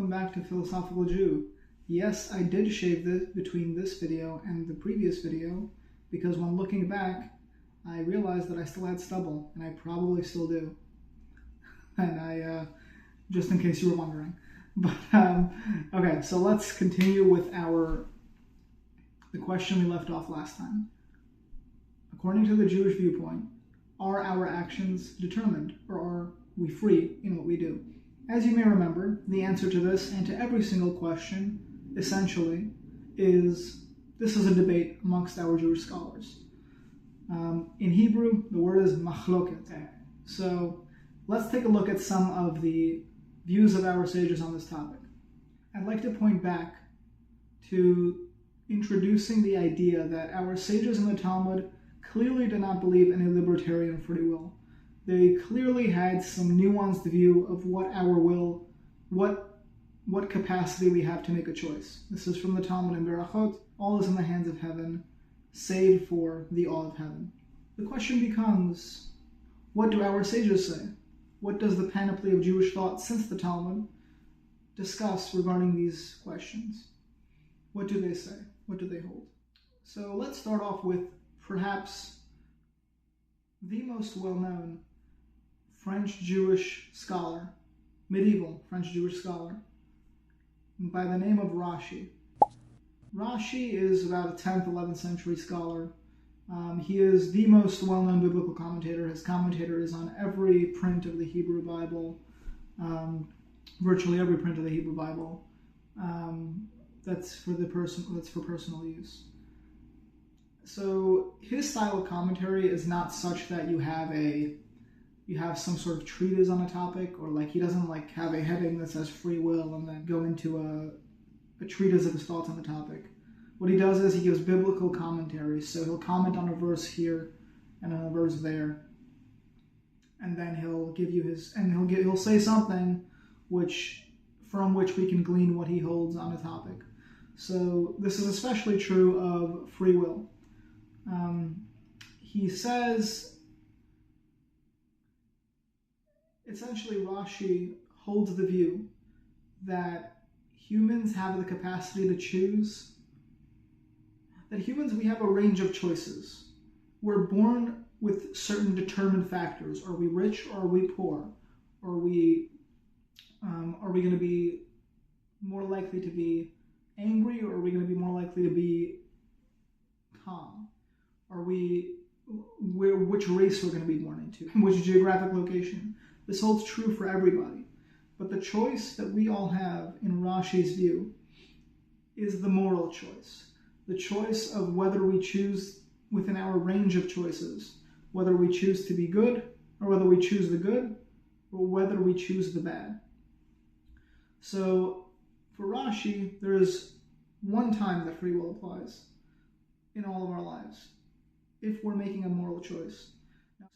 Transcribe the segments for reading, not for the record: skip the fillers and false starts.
welcome back to Philosophical Jew. Yes, I did shave between this video and the previous video, because when looking back, I realized that I still had stubble, and I probably still do. And just in case you were wondering. But, okay, so let's continue with the question we left off last time. According to the Jewish viewpoint, are our actions determined, or are we free in what we do? As you may remember, the answer to this and to every single question, essentially, is this is a debate amongst our Jewish scholars. In Hebrew, the word is machloket. So let's take a look at some of the views of our sages on this topic. I'd like to point back to introducing the idea that our sages in the Talmud clearly did not believe in a libertarian free will. They clearly had some nuanced view of what our will, what capacity we have to make a choice. This is from the Talmud and Berachot. All is in the hands of heaven, save for the awe of heaven. The question becomes, what do our sages say? What does the panoply of Jewish thought since the Talmud discuss regarding these questions? What do they say? What do they hold? So let's start off with perhaps the most well-known French Jewish scholar, medieval French Jewish scholar, by the name of Rashi. Rashi is about a 10th, 11th century scholar. He is the most well-known biblical commentator. His commentator is on every print of the Hebrew Bible, virtually every print of the Hebrew Bible. That's for personal use. So his style of commentary is not such that you have some sort of treatise on a topic, or like he doesn't like have a heading that says free will and then go into a treatise of his thoughts on the topic. What he does is he gives biblical commentaries. So he'll comment on a verse here and on a verse there, and then he'll give you he'll say something from which we can glean what he holds on a topic. So this is especially true of free will. He says, essentially Rashi holds the view that humans have the capacity to choose, that humans, we have a range of choices. We're born with certain determined factors. Are we rich or are we poor? Are we going to be more likely to be angry, or are we going to be more likely to be calm? Which race we're going to be born into, which geographic location. This holds true for everybody. But the choice that we all have in Rashi's view is the moral choice. The choice of whether we choose within our range of choices, whether we choose to be good, or whether we choose the good, or whether we choose the bad. So for Rashi, there is one time that free will applies in all of our lives, if we're making a moral choice.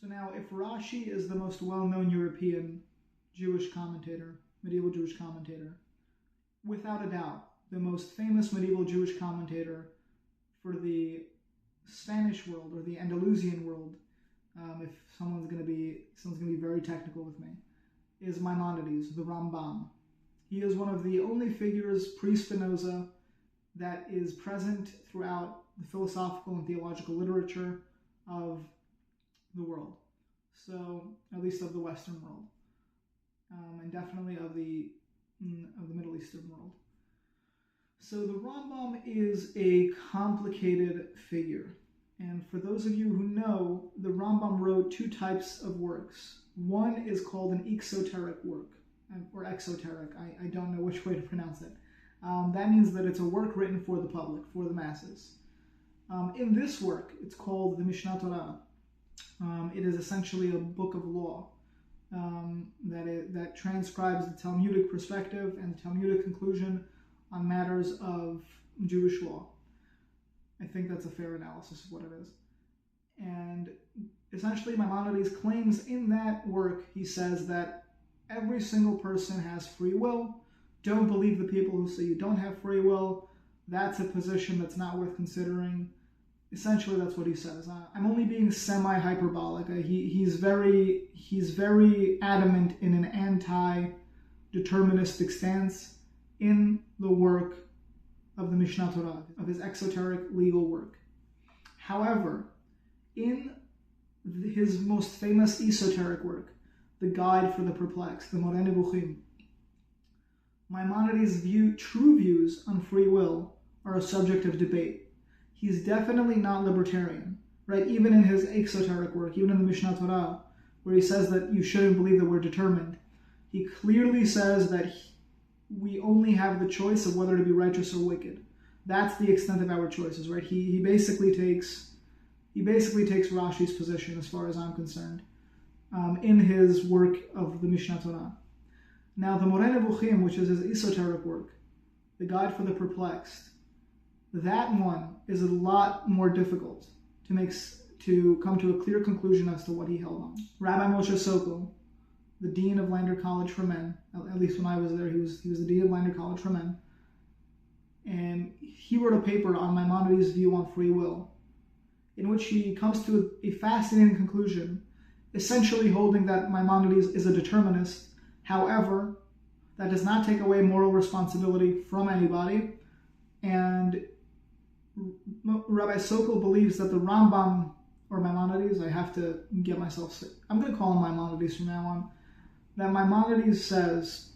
So now, if Rashi is the most well-known European Jewish commentator, medieval Jewish commentator, without a doubt, the most famous medieval Jewish commentator for the Spanish world, or the Andalusian world, if someone's going to be very technical with me, is Maimonides, the Rambam. He is one of the only figures pre-Spinoza that is present throughout the philosophical and theological literature of the world. So, at least of the Western world, and definitely of the Middle Eastern world. So the Rambam is a complicated figure, and for those of you who know, the Rambam wrote two types of works. One is called an exoteric work, or exoteric. I don't know which way to pronounce it. That means that it's a work written for the public, for the masses. In this work, it's called the Mishnah Torah. It is essentially a book of law that transcribes the Talmudic perspective and Talmudic conclusion on matters of Jewish law. I think that's a fair analysis of what it is. And essentially Maimonides claims in that work, he says that every single person has free will. Don't believe the people who say you don't have free will. That's a position that's not worth considering. Essentially, that's what he says. I'm only being semi-hyperbolic. He's very adamant in an anti-deterministic stance, in the work of the Mishnah Torah, of his exoteric legal work. However, in his most famous esoteric work, the Guide for the Perplexed, the Moreh Nevuchim, Maimonides' true views on free will are a subject of debate. He's definitely not libertarian, right? Even in his exoteric work, even in the Mishnah Torah, where he says that you shouldn't believe that we're determined, he clearly says that we only have the choice of whether to be righteous or wicked. That's the extent of our choices, right? He basically takes Rashi's position, as far as I'm concerned, in his work of the Mishnah Torah. Now, the Moreh Nevuchim, which is his esoteric work, the Guide for the Perplexed, that one is a lot more difficult to come to a clear conclusion as to what he held on. Rabbi Moshe Sokol, the dean of Lander College for Men, at least when I was there, he was the dean of Lander College for Men, and he wrote a paper on Maimonides' view on free will, in which he comes to a fascinating conclusion, essentially holding that Maimonides is a determinist. However, that does not take away moral responsibility from anybody, and Rabbi Sokol believes that the Rambam, or Maimonides, I have to get myself sick. I'm going to call him Maimonides from now on, that Maimonides says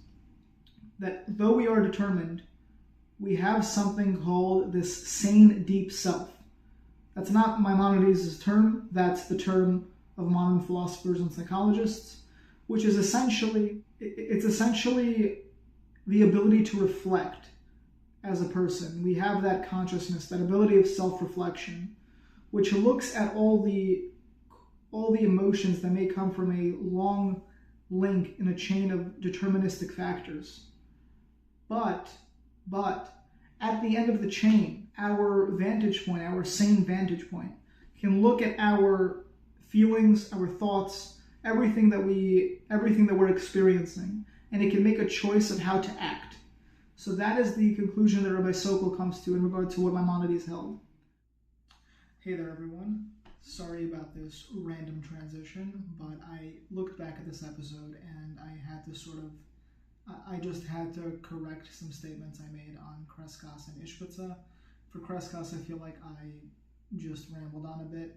that though we are determined, we have something called this sane deep self. That's not Maimonides' term, that's the term of modern philosophers and psychologists, which is essentially the ability to reflect as a person. We have that consciousness, that ability of self-reflection, which looks at all the emotions that may come from a long link in a chain of deterministic factors. But at the end of the chain, our vantage point, our sane vantage point, can look at our feelings, our thoughts, everything that we're experiencing, and it can make a choice of how to act. So that is the conclusion that Rabbi Sokol comes to in regard to what Maimonides held. Hey there, everyone. Sorry about this random transition, but I looked back at this episode and I just had to correct some statements I made on Kreskas and Ishbitza. For Kreskas, I feel like I just rambled on a bit,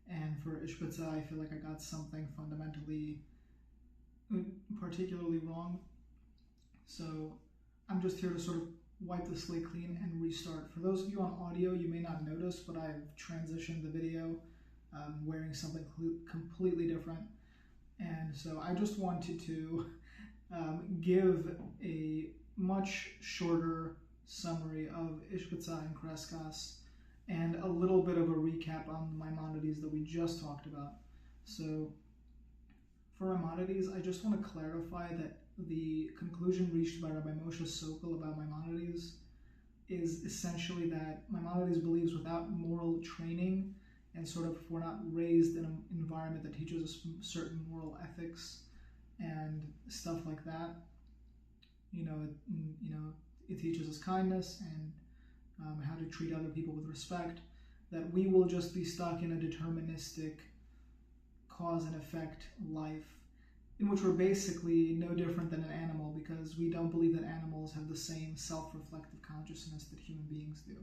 and for Ishbitza, I feel like I got something fundamentally, particularly wrong. So I'm just here to sort of wipe the slate clean and restart. For those of you on audio, you may not notice, but I've transitioned the video, wearing something completely different. And so I just wanted to give a much shorter summary of Ishbitza and Kreskas and a little bit of a recap on Maimonides that we just talked about. So for Maimonides, I just want to clarify that the conclusion reached by Rabbi Moshe Sokol about Maimonides is essentially that Maimonides believes without moral training, and sort of if we're not raised in an environment that teaches us certain moral ethics and stuff like that, it teaches us kindness and how to treat other people with respect, that we will just be stuck in a deterministic cause and effect life in which we're basically no different than an animal, because we don't believe that animals have the same self-reflective consciousness that human beings do.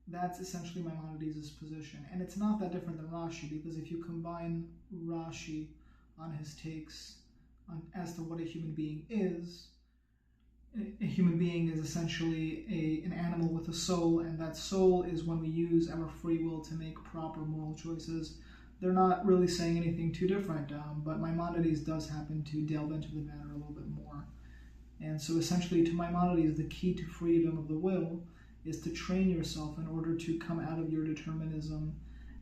That's essentially Maimonides' position. And it's not that different than Rashi, because if you combine Rashi on his takes as to what a human being is essentially an animal with a soul, and that soul is when we use our free will to make proper moral choices. They're not really saying anything too different, but Maimonides does happen to delve into the matter a little bit more. And so essentially to Maimonides, the key to freedom of the will is to train yourself in order to come out of your determinism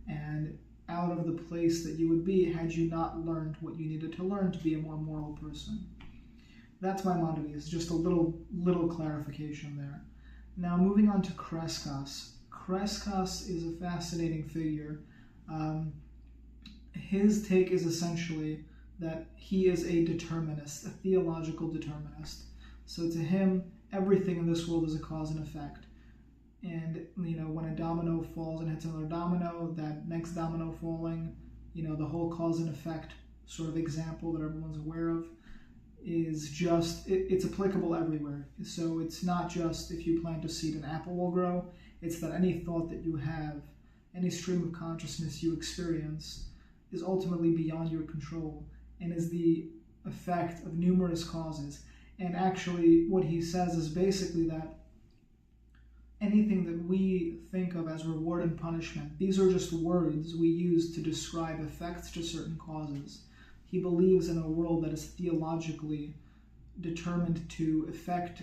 and out of the place that you would be had you not learned what you needed to learn to be a more moral person. That's Maimonides, just a little clarification there. Now moving on to Kreskas. Kreskas is a fascinating figure. His take is essentially that he is a determinist, a theological determinist. So to him, everything in this world is a cause and effect. And, when a domino falls and hits another domino, that next domino falling, the whole cause and effect sort of example that everyone's aware of, is just, it's applicable everywhere. So it's not just if you plant a seed, an apple will grow. It's that any thought that you have, any stream of consciousness you experience is ultimately beyond your control and is the effect of numerous causes. And actually what he says is basically that anything that we think of as reward and punishment, these are just words we use to describe effects to certain causes. He believes in a world that is theologically determined to effect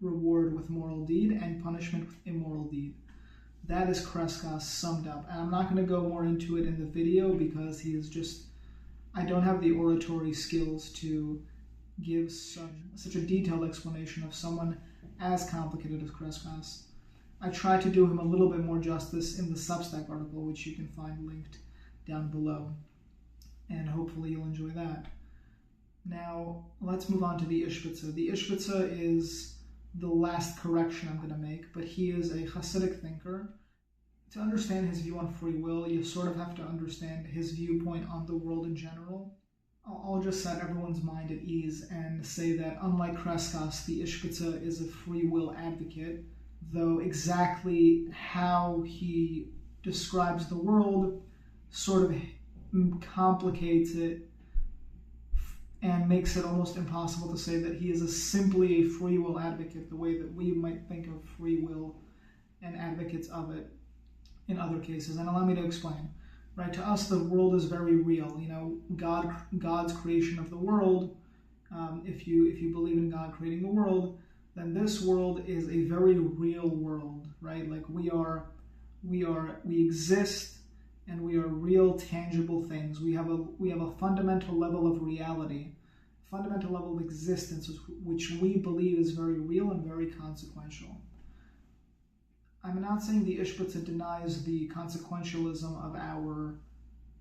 reward with moral deed and punishment with immoral deed. That is Kreskas summed up. And I'm not going to go more into it in the video because he is just, I don't have the oratory skills to give such a detailed explanation of someone as complicated as Kreskas. I tried to do him a little bit more justice in the Substack article, which you can find linked down below. And hopefully you'll enjoy that. Now, let's move on to the Ishbitzer. The Ishbitzer is the last correction I'm going to make, but he is a Hasidic thinker. To understand his view on free will, you sort of have to understand his viewpoint on the world in general. I'll just set everyone's mind at ease and say that unlike Kreskas, the Ishbitzer is a free will advocate, though exactly how he describes the world sort of complicates it and makes it almost impossible to say that he is simply a free will advocate the way that we might think of free will and advocates of it in other cases. And allow me to explain. Right, to us, the world is very real. You know, God's creation of the world. If you believe in God creating the world, then this world is a very real world, right? Like we exist, and we are real, tangible things. We have a fundamental level of reality, fundamental level of existence, which we believe is very real and very consequential. I'm not saying the Ishbitzer denies the consequentialism of our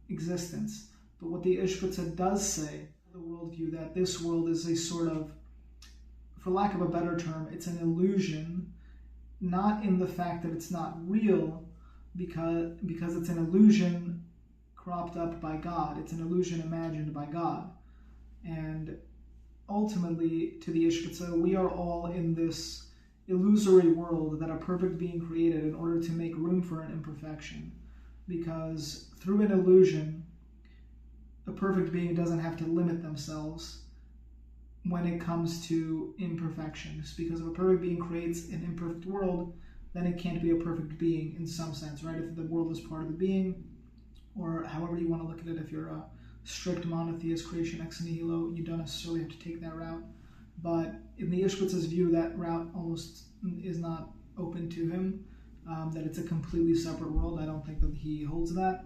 existence, but what the Ishbitzer does say, the worldview, that this world is a sort of, for lack of a better term, it's an illusion, not in the fact that it's not real, because it's an illusion cropped up by God. It's an illusion imagined by God. And ultimately, to the Ishbitzer, we are all in this illusory world that a perfect being created in order to make room for an imperfection. Because through an illusion, a perfect being doesn't have to limit themselves when it comes to imperfections. Because if a perfect being creates an imperfect world, then it can't be a perfect being in some sense, right? If the world is part of the being, or however you want to look at it, if you're a strict monotheist creation ex nihilo, you don't necessarily have to take that route. But in the Ishbitzer's view, that route almost is not open to him, that it's a completely separate world. I don't think that he holds that.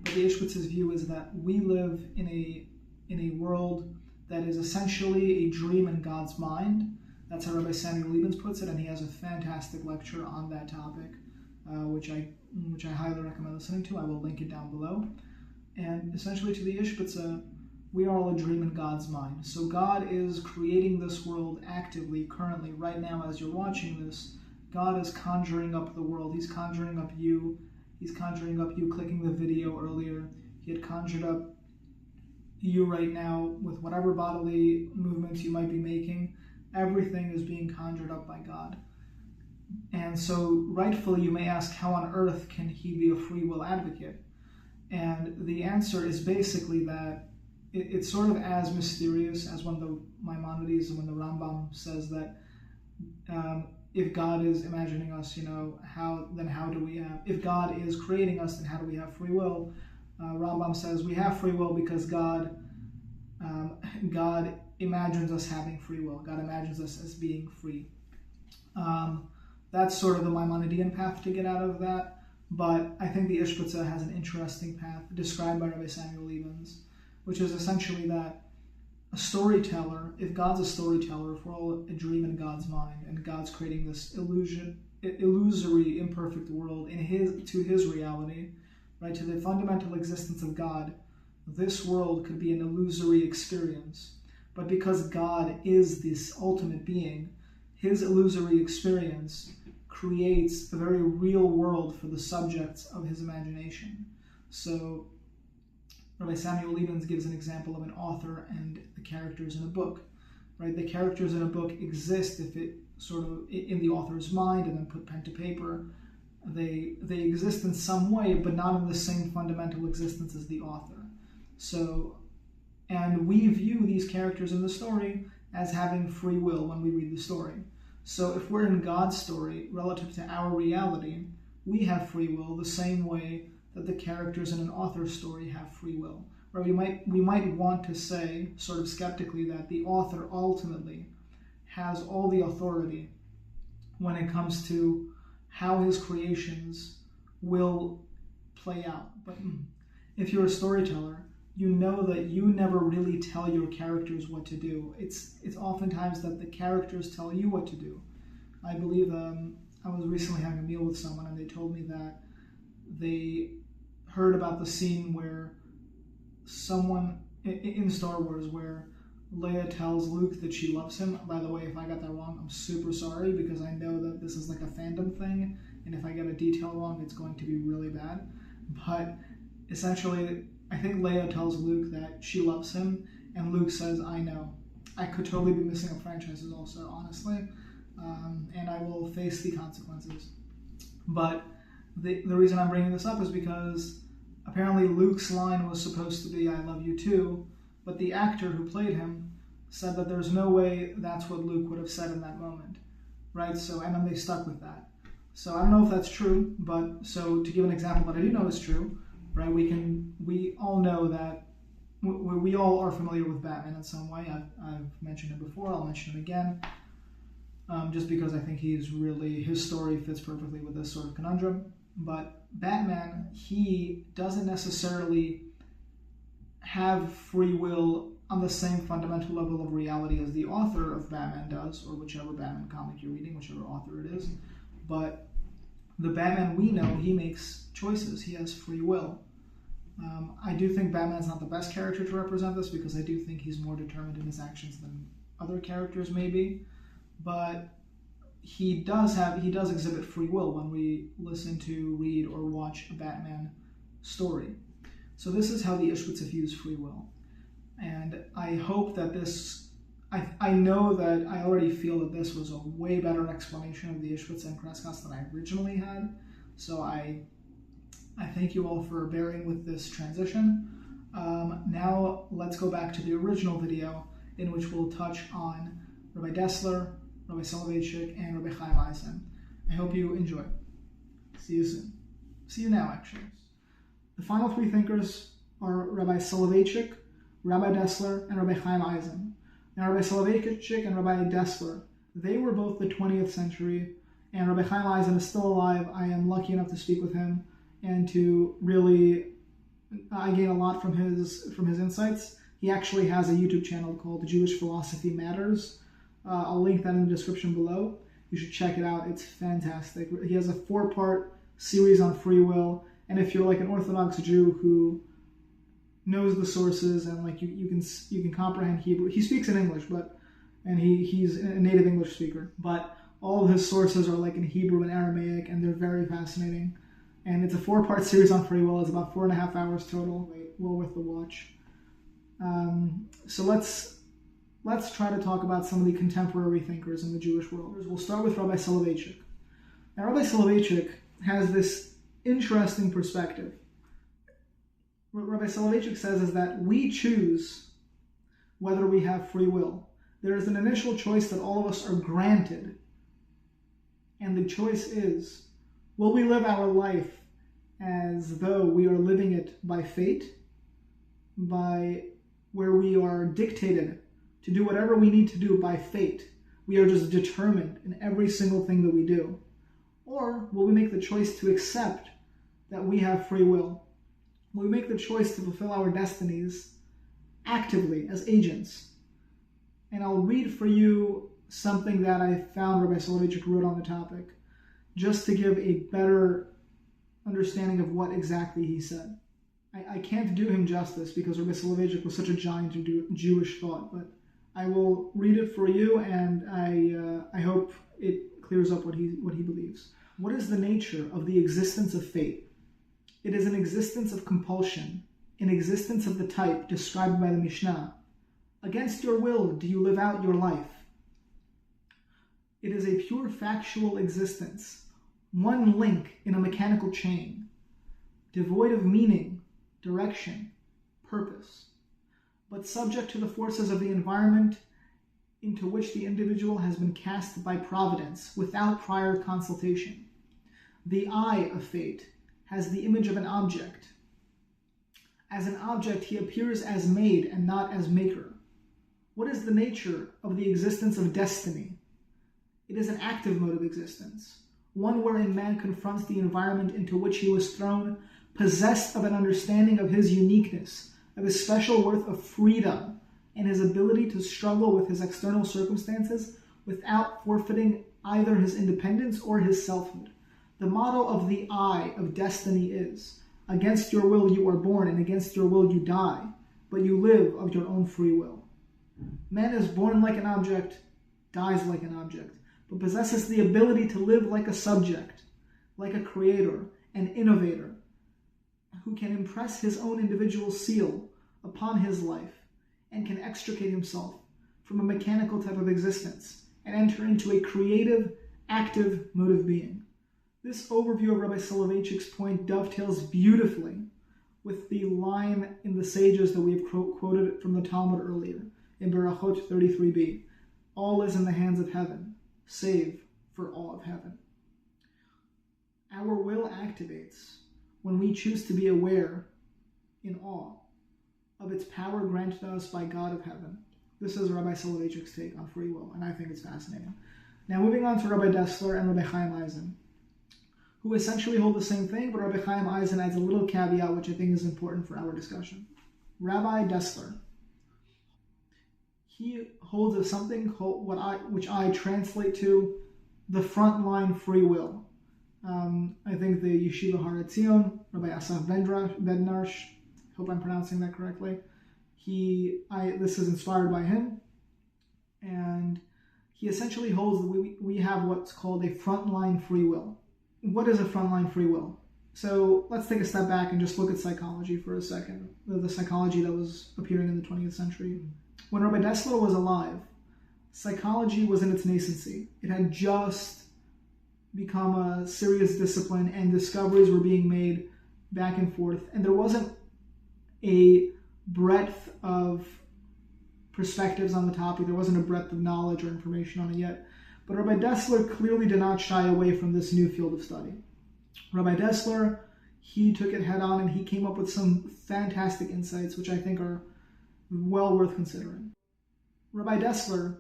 But the Ishbitzer's view is that we live in a world that is essentially a dream in God's mind. That's how Rabbi Samuel Liebens puts it, and he has a fantastic lecture on that topic, which I highly recommend listening to. I will link it down below. And essentially to the Ishbitzer, we are all a dream in God's mind. So God is creating this world actively, currently, right now as you're watching this. God is conjuring up the world. He's conjuring up you. He's conjuring up you clicking the video earlier. He had conjured up you right now with whatever bodily movements you might be making. Everything is being conjured up by God. And so rightfully you may ask, how on earth can he be a free will advocate? And the answer is basically that it's sort of as mysterious as when the Maimonides and when the Rambam says that if God is imagining us, how do we have, if God is creating us, then how do we have free will? Rambam says we have free will because God imagines us having free will. God imagines us as being free. That's sort of the Maimonidean path to get out of that. But I think the Ishbitzer has an interesting path described by Rabbi Samuel Liebens, which is essentially that a storyteller, if God's a storyteller, if we're all a dream in God's mind, and God's creating this illusory, imperfect world to his reality, right, to the fundamental existence of God, this world could be an illusory experience. But because God is this ultimate being, his illusory experience creates a very real world for the subjects of his imagination. So Rabbi Samuel Liebens gives an example of an author and the characters in a book. right? The characters in a book exist if it sort of in the author's mind and then put pen to paper. They exist in some way, but not in the same fundamental existence as the author. So, and we view these characters in the story as having free will when we read the story. So if we're in God's story relative to our reality, we have free will the same way that the characters in an author's story have free will. Or we might want to say, sort of skeptically, that the author ultimately has all the authority when it comes to how his creations will play out. But if you're a storyteller, you know that you never really tell your characters what to do. It's oftentimes that the characters tell you what to do. I believe I was recently having a meal with someone and they told me that they heard about the scene where someone in Star Wars where Leia tells Luke that she loves him. By the way, if I got that wrong, I'm super sorry, because I know that this is like a fandom thing, and if I get a detail wrong, it's going to be really bad. But essentially, I think Leia tells Luke that she loves him, and Luke says, I know. I could totally be missing up franchises also, honestly, and I will face the consequences. But the reason I'm bringing this up is because apparently Luke's line was supposed to be, I love you too, but the actor who played him said that there's no way that's what Luke would have said in that moment, right? So, and then they stuck with that. So I don't know if that's true, but so to give an example that I do know is true, right? We all know that we all are familiar with Batman in some way. I've mentioned him before. I'll mention him again, just because I think his story fits perfectly with this sort of conundrum. But Batman, he doesn't necessarily have free will on the same fundamental level of reality as the author of Batman does, or whichever Batman comic you're reading, whichever author it is. But the Batman we know, he makes choices. He has free will. I do think Batman's not the best character to represent this, because I do think he's more determined in his actions than other characters may be. But he does exhibit free will when we listen to, read, or watch a Batman story. So this is how the Ishbitzer views free will. And I hope that I know that I already feel that this was a way better explanation of the Ishbitzer and Kreskas than I originally had. So I thank you all for bearing with this transition. Now let's go back to the original video, in which we'll touch on Rabbi Dessler, Rabbi Soloveitchik, and Rabbi Chaim Eisen. I hope you enjoy. See you soon. See you now, actually. The final three thinkers are Rabbi Soloveitchik, Rabbi Dessler, and Rabbi Chaim Eisen. Now, Rabbi Soloveitchik and Rabbi Dessler, they were both the 20th century, and Rabbi Chaim Eisen is still alive. I am lucky enough to speak with him and to really, I gain a lot from his insights. He actually has a YouTube channel called Jewish Philosophy Matters. I'll link that in the description below. You should check it out. It's fantastic. He has a 4-part series on free will, and if you're like an Orthodox Jew who knows the sources and like you can comprehend Hebrew, he speaks in English, and he's a native English speaker, but all of his sources are like in Hebrew and Aramaic, and they're very fascinating. And it's a 4-part series on free will. It's about 4.5 hours total. Well worth the watch. So let's try to talk about some of the contemporary thinkers in the Jewish world. We'll start with Rabbi Soloveitchik. Now, Rabbi Soloveitchik has this interesting perspective. What Rabbi Soloveitchik says is that we choose whether we have free will. There is an initial choice that all of us are granted, and the choice is, will we live our life as though we are living it by fate, by where we are dictated to do whatever we need to do by fate. We are just determined in every single thing that we do. Or will we make the choice to accept that we have free will? Will we make the choice to fulfill our destinies actively as agents? And I'll read for you something that I found Rabbi Soloveitchik wrote on the topic, just to give a better understanding of what exactly he said. I can't do him justice because Rabbi Soloveitchik was such a giant of Jewish thought, but I will read it for you, and I hope it clears up what he believes. What is the nature of the existence of fate? It is an existence of compulsion, an existence of the type described by the Mishnah, Against your will do you live out your life. It is a pure factual existence, one link in a mechanical chain, devoid of meaning, direction, purpose, but subject to the forces of the environment into which the individual has been cast by providence without prior consultation. The eye of fate has the image of an object. As an object, he appears as made and not as maker. What is the nature of the existence of destiny? It is an active mode of existence, one wherein man confronts the environment into which he was thrown, possessed of an understanding of his uniqueness, of his special worth of freedom, and his ability to struggle with his external circumstances without forfeiting either his independence or his selfhood. The motto of the eye of destiny is, against your will you are born, and against your will you die, but you live of your own free will. Man is born like an object, dies like an object, but possesses the ability to live like a subject, like a creator, an innovator, who can impress his own individual seal upon his life and can extricate himself from a mechanical type of existence and enter into a creative, active mode of being. This overview of Rabbi Soloveitchik's point dovetails beautifully with the line in the sages that we have quoted from the Talmud earlier, in Berachot 33b. All is in the hands of heaven, save for all of heaven. Our will activates when we choose to be aware, in awe, of its power granted us by God of heaven. This is Rabbi Soloveitchik's take on free will, and I think it's fascinating. Now moving on to Rabbi Dessler and Rabbi Chaim Eisen, who essentially hold the same thing, but Rabbi Chaim Eisen adds a little caveat which I think is important for our discussion. Rabbi Dessler, he holds of something called which I translate to the frontline free will. I think the Yeshiva Har Etzion, Rabbi Asaf Bednarsh, hope I'm pronouncing that correctly. This is inspired by him, and he essentially holds that we have what's called a frontline free will. What is a frontline free will? So let's take a step back and just look at psychology for a second, the psychology that was appearing in the 20th century. When Rabbi Dessler was alive, psychology was in its nascency. It had just become a serious discipline, and discoveries were being made back and forth, and there wasn't a breadth of perspectives on the topic. There wasn't a breadth of knowledge or information on it yet. But Rabbi Dessler clearly did not shy away from this new field of study. Rabbi Dessler, he took it head on, and he came up with some fantastic insights, which I think are well worth considering. Rabbi Dessler,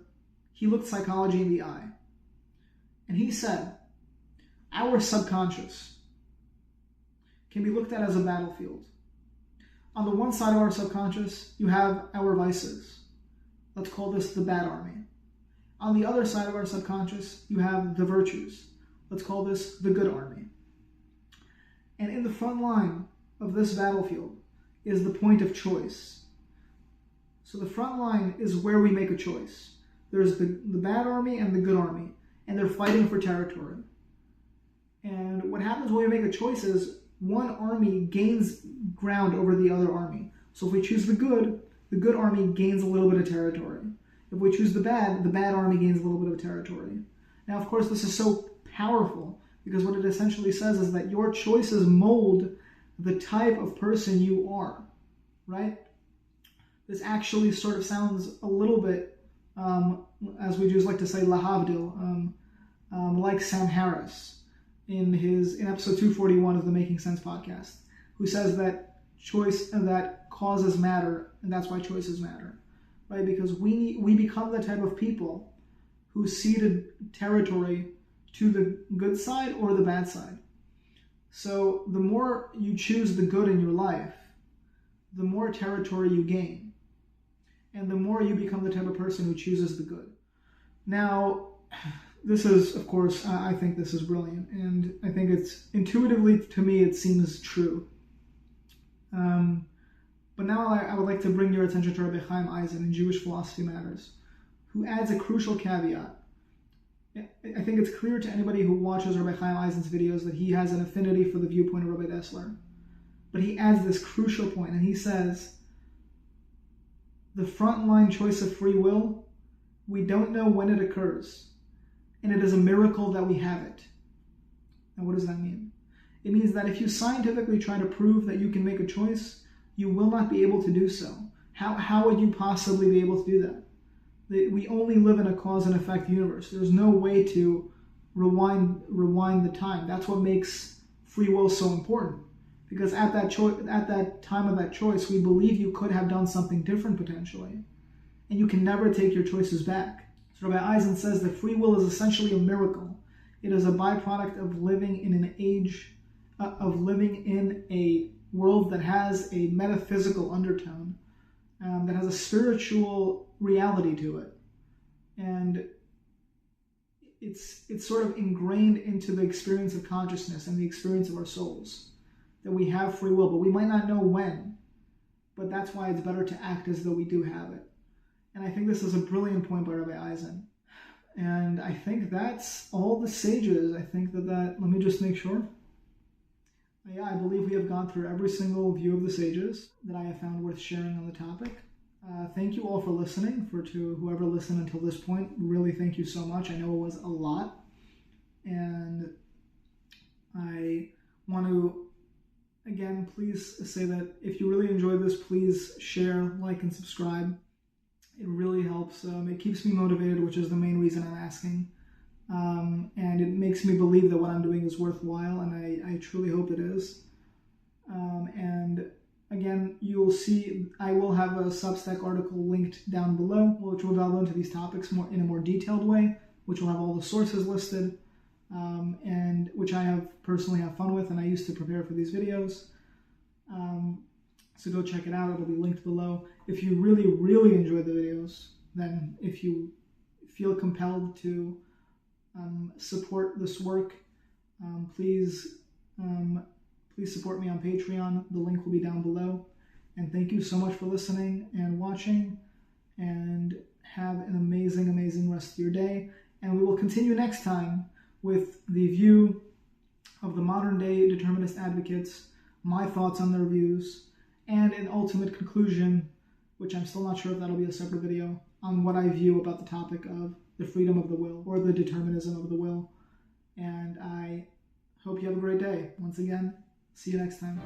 he looked psychology in the eye, and he said, our subconscious can be looked at as a battlefield. On the one side of our subconscious, you have our vices. Let's call this the bad army. On the other side of our subconscious, you have the virtues. Let's call this the good army. And in the front line of this battlefield is the point of choice. So the front line is where we make a choice. There's the bad army and the good army, and they're fighting for territory. And what happens when we make a choice is one army gains ground over the other army. So if we choose the good army gains a little bit of territory. If we choose the bad army gains a little bit of territory. Now, of course, this is so powerful because what it essentially says is that your choices mold the type of person you are, right? This actually sort of sounds a little bit, as we Jews like to say, lahavdil, like Sam Harris in episode 241 of the Making Sense podcast, who says that causes matter, and that's why choices matter, right? Because we become the type of people who ceded territory to the good side or the bad side. So the more you choose the good in your life, the more territory you gain, and the more you become the type of person who chooses the good. Now, this is, of course, I think this is brilliant, and I think it's intuitively, to me, it seems true. But now I would like to bring your attention to Rabbi Chaim Eisen in Jewish Philosophy Matters, who adds a crucial caveat. I think it's clear to anybody who watches Rabbi Chaim Eisen's videos that he has an affinity for the viewpoint of Rabbi Dessler. But he adds this crucial point, and he says, the frontline choice of free will, we don't know when it occurs, and it is a miracle that we have it. Now, what does that mean? It means that if you scientifically try to prove that you can make a choice, you will not be able to do so. How would you possibly be able to do that? We only live in a cause and effect universe. There's no way to rewind the time. That's what makes free will so important. Because at that time of that choice, we believe you could have done something different potentially. And you can never take your choices back. So Rabbi Eisen says that free will is essentially a miracle. It is a byproduct of living in an age, of living in a world that has a metaphysical undertone, that has a spiritual reality to it. And it's sort of ingrained into the experience of consciousness and the experience of our souls, that we have free will, but we might not know when. But that's why it's better to act as though we do have it. And I think this is a brilliant point by Rabbi Eisen. And I think that's all the sages. I think that let me just make sure. Yeah, I believe we have gone through every single view of the sages that I have found worth sharing on the topic. Thank you all for listening. To whoever listened until this point, really thank you so much. I know it was a lot. And I want to, again, please say that if you really enjoyed this, please share, like, and subscribe. It really helps. It keeps me motivated, which is the main reason I'm asking. And it makes me believe that what I'm doing is worthwhile, and I truly hope it is. And again, you'll see I will have a Substack article linked down below, which will delve into these topics in a more detailed way, which will have all the sources listed, and which I have personally have fun with, and I used to prepare for these videos. So go check it out. It'll be linked below. If you really, really enjoy the videos, then if you feel compelled to support this work, please support me on Patreon. The link will be down below. And thank you so much for listening and watching. And have an amazing, amazing rest of your day. And we will continue next time with the view of the modern day determinist advocates, my thoughts on their views, and an ultimate conclusion, which I'm still not sure if that'll be a separate video, on what I view about the topic of the freedom of the will, or the determinism of the will. And I hope you have a great day. Once again, see you next time.